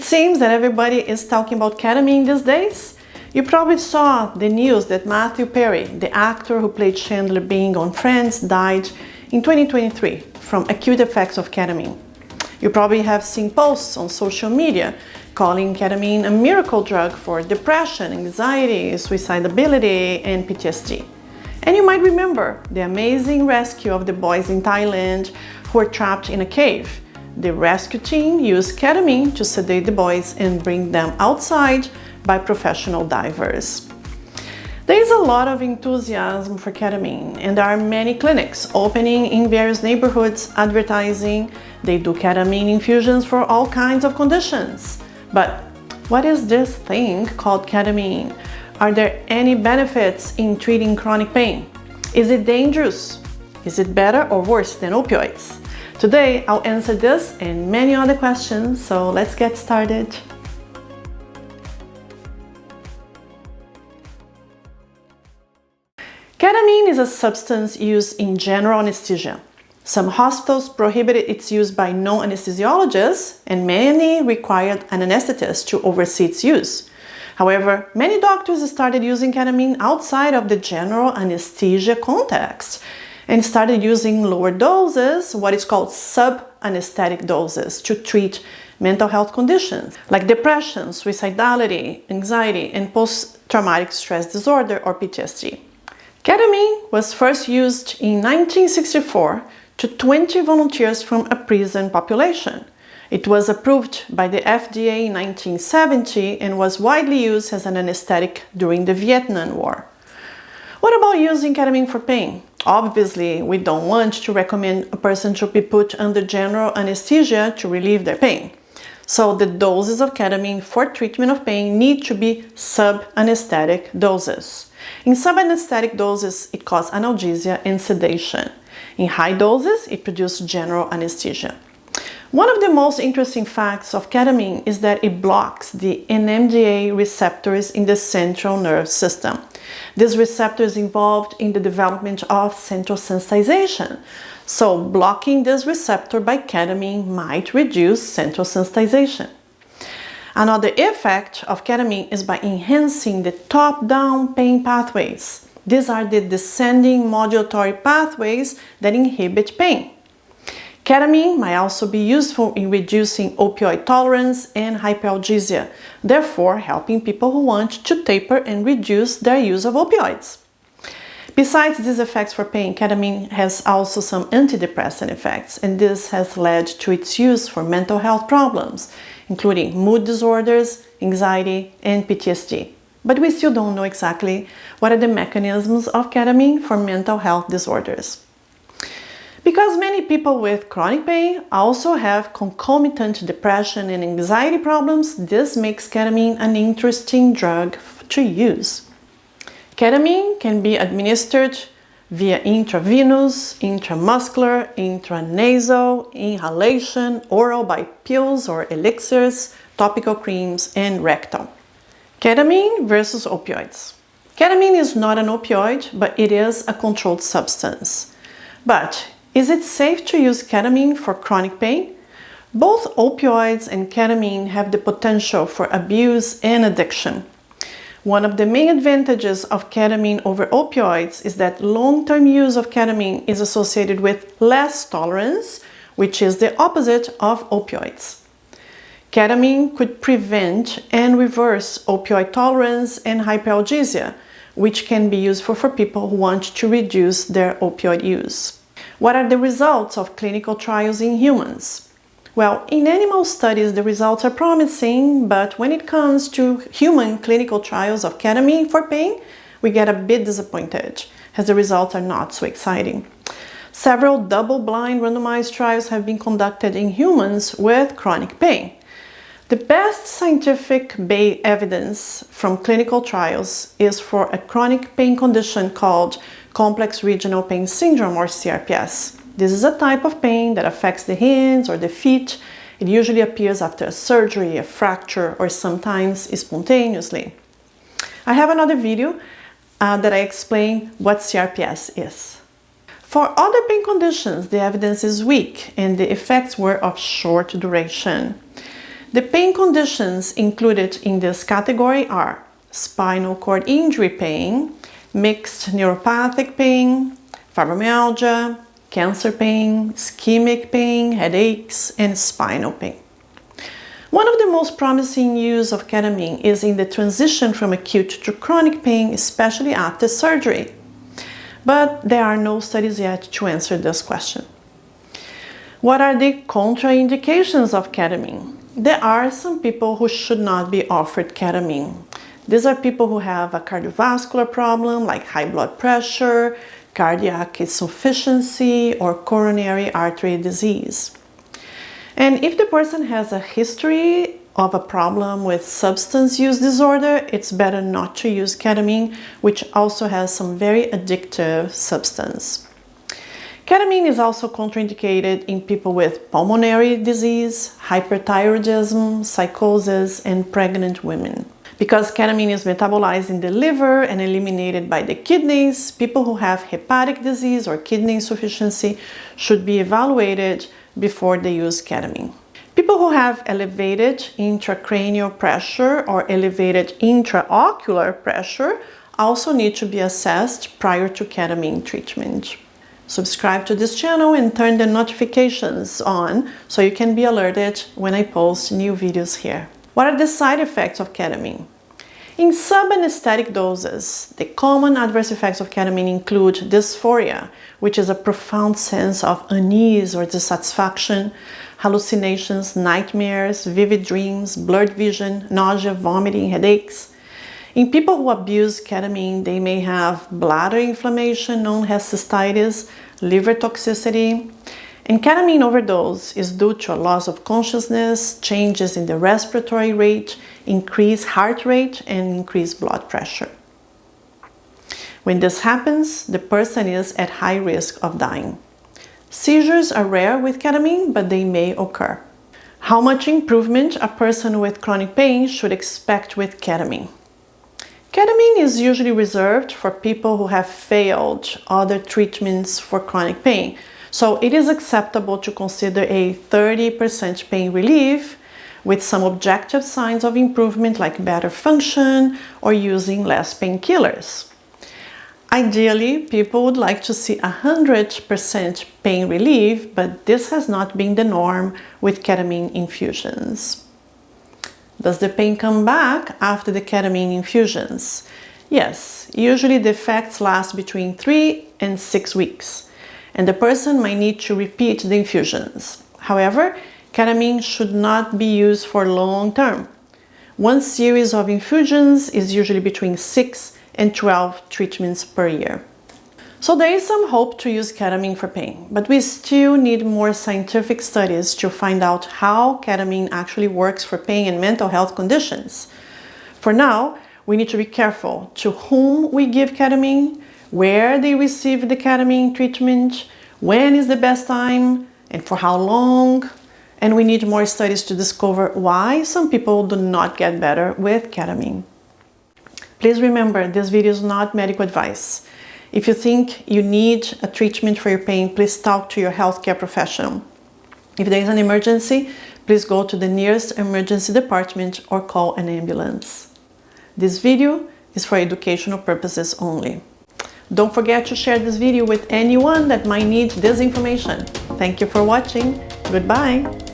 seems that everybody is talking about ketamine these days. You probably saw the news that Matthew Perry, the actor who played Chandler Bing on Friends, died in 2023 from acute effects of ketamine. You probably have seen posts on social media calling ketamine a miracle drug for depression, anxiety, suicidality, and PTSD. And you might remember the amazing rescue of the boys in Thailand who were trapped in a cave. The rescue team used ketamine to sedate the boys and bring them outside by professional divers. There is a lot of enthusiasm for ketamine, and there are many clinics opening in various neighborhoods advertising they do ketamine infusions for all kinds of conditions. But what is this thing called ketamine? Are there any benefits in treating chronic pain? Is it dangerous? Is it better or worse than opioids? Today I'll answer this and many other questions, so let's get started. Ketamine is a substance used in general anesthesia. Some hospitals prohibited its use by non-anesthesiologists, and many required an anesthetist to oversee its use. However, many doctors started using ketamine outside of the general anesthesia context and started using lower doses, what is called sub-anesthetic doses, to treat mental health conditions like depression, suicidality, anxiety, and post-traumatic stress disorder or PTSD. Ketamine was first used in 1964 to 20 volunteers from a prison population. It was approved by the FDA in 1970 and was widely used as an anesthetic during the Vietnam War. What about using ketamine for pain? Obviously, we don't want to recommend a person to be put under general anesthesia to relieve their pain. So the doses of ketamine for treatment of pain need to be sub-anesthetic doses. In sub-anesthetic doses, it causes analgesia and sedation. In high doses, it produces general anesthesia. One of the most interesting facts of ketamine is that it blocks the NMDA receptors in the central nervous system. These receptors involved in the development of central sensitization. So blocking this receptor by ketamine might reduce central sensitization. Another effect of ketamine is by enhancing the top-down pain pathways. These are the descending modulatory pathways that inhibit pain. Ketamine might also be useful in reducing opioid tolerance and hyperalgesia, therefore helping people who want to taper and reduce their use of opioids. Besides these effects for pain, ketamine has also some antidepressant effects, and this has led to its use for mental health problems, including mood disorders, anxiety, and PTSD. But we still don't know exactly what are the mechanisms of ketamine for mental health disorders. Because many people with chronic pain also have concomitant depression and anxiety problems, this makes ketamine an interesting drug to use. Ketamine can be administered via intravenous, intramuscular, intranasal, inhalation, oral by pills or elixirs, topical creams, and rectal. Ketamine versus opioids. Ketamine is not an opioid, but it is a controlled substance. But is it safe to use ketamine for chronic pain? Both opioids and ketamine have the potential for abuse and addiction. One of the main advantages of ketamine over opioids is that long-term use of ketamine is associated with less tolerance, which is the opposite of opioids. Ketamine could prevent and reverse opioid tolerance and hyperalgesia, which can be useful for people who want to reduce their opioid use. What are the results of clinical trials in humans? Well, in animal studies, the results are promising, but when it comes to human clinical trials of ketamine for pain, we get a bit disappointed, as the results are not so exciting. Several double-blind randomized trials have been conducted in humans with chronic pain. The best scientific evidence from clinical trials is for a chronic pain condition called complex regional pain syndrome, or CRPS. This is a type of pain that affects the hands or the feet. It usually appears after a surgery, a fracture, or sometimes spontaneously. I have another video that I explain what CRPS is. For other pain conditions, the evidence is weak and the effects were of short duration. The pain conditions included in this category are spinal cord injury pain, mixed neuropathic pain, fibromyalgia, cancer pain, ischemic pain, headaches, and spinal pain. One of the most promising use of ketamine is in the transition from acute to chronic pain, especially after surgery. But there are no studies yet to answer this question. What are the contraindications of ketamine? There are some people who should not be offered ketamine. These are people who have a cardiovascular problem like high blood pressure, cardiac insufficiency, or coronary artery disease. And if the person has a history of a problem with substance use disorder, it's better not to use ketamine, which also has some very addictive substance. Ketamine is also contraindicated in people with pulmonary disease, hyperthyroidism, psychosis, and pregnant women. Because ketamine is metabolized in the liver and eliminated by the kidneys, people who have hepatic disease or kidney insufficiency should be evaluated before they use ketamine. People who have elevated intracranial pressure or elevated intraocular pressure also need to be assessed prior to ketamine treatment. Subscribe to this channel and turn the notifications on so you can be alerted when I post new videos here. What are the side effects of ketamine? In sub-anesthetic doses, the common adverse effects of ketamine include dysphoria, which is a profound sense of unease or dissatisfaction, hallucinations, nightmares, vivid dreams, blurred vision, nausea, vomiting, headaches. In people who abuse ketamine, they may have bladder inflammation known as cystitis, liver toxicity, and ketamine overdose is due to a loss of consciousness, changes in the respiratory rate, increased heart rate, and increased blood pressure. When this happens, the person is at high risk of dying. Seizures are rare with ketamine, but they may occur. How much improvement a person with chronic pain should expect with ketamine? Ketamine is usually reserved for people who have failed other treatments for chronic pain. So it is acceptable to consider a 30% pain relief with some objective signs of improvement like better function or using less painkillers. Ideally, people would like to see 100% pain relief, but this has not been the norm with ketamine infusions. Does the pain come back after the ketamine infusions? Yes, usually the effects last between 3 and 6 weeks, and the person might need to repeat the infusions. However, ketamine should not be used for long term. One series of infusions is usually between 6 and 12 treatments per year. So there is some hope to use ketamine for pain, but we still need more scientific studies to find out how ketamine actually works for pain and mental health conditions. For now, we need to be careful to whom we give ketamine, where they receive the ketamine treatment, when is the best time, and for how long. And we need more studies to discover why some people do not get better with ketamine. Please remember, this video is not medical advice. If you think you need a treatment for your pain, please talk to your healthcare professional. If there is an emergency, please go to the nearest emergency department or call an ambulance. This video is for educational purposes only. Don't forget to share this video with anyone that might need this information. Thank you for watching. Goodbye.